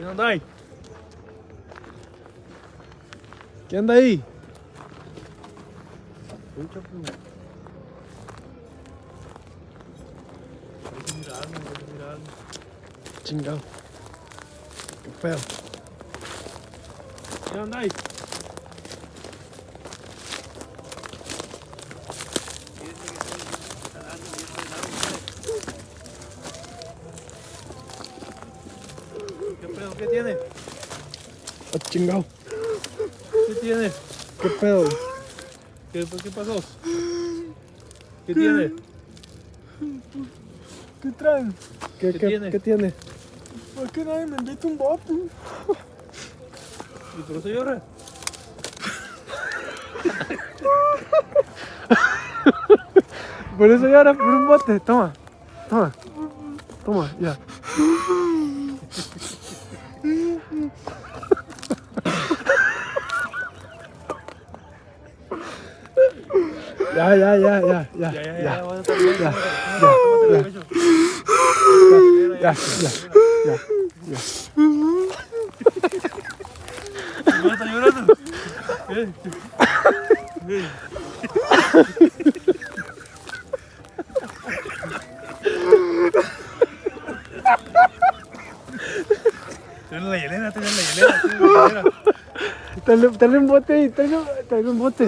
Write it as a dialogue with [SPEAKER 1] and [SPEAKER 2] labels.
[SPEAKER 1] ¿Quién anda ahí?
[SPEAKER 2] ¿Qué anda ahí?
[SPEAKER 1] Escucha, pues. Hay que mirarlo, hay que mirarlo.
[SPEAKER 2] Chingado. Qué pedo.
[SPEAKER 1] ¿Quién anda ahí? ¿Qué pedo? ¿Qué tiene?
[SPEAKER 2] Ah, chingado.
[SPEAKER 1] ¿Qué tiene?
[SPEAKER 2] ¿Qué pedo?
[SPEAKER 1] ¿Qué pasó? ¿Qué tiene?
[SPEAKER 2] ¿Qué traen?
[SPEAKER 1] ¿Qué tiene?
[SPEAKER 2] ¿Qué tiene?
[SPEAKER 3] ¿Por qué nadie me invita un bote?
[SPEAKER 1] ¿Y por eso llora?
[SPEAKER 2] Por eso ya era por un bote. Toma. Toma. Toma, ya. Ya.
[SPEAKER 1] Ya, voy a estar bien.
[SPEAKER 2] Ya,
[SPEAKER 1] Tómate el pecho.
[SPEAKER 2] Ya.
[SPEAKER 1] ¿No está llorando? Tenle la hielera, tenle la hielera.
[SPEAKER 2] Dale un bote ahí, dale un bote.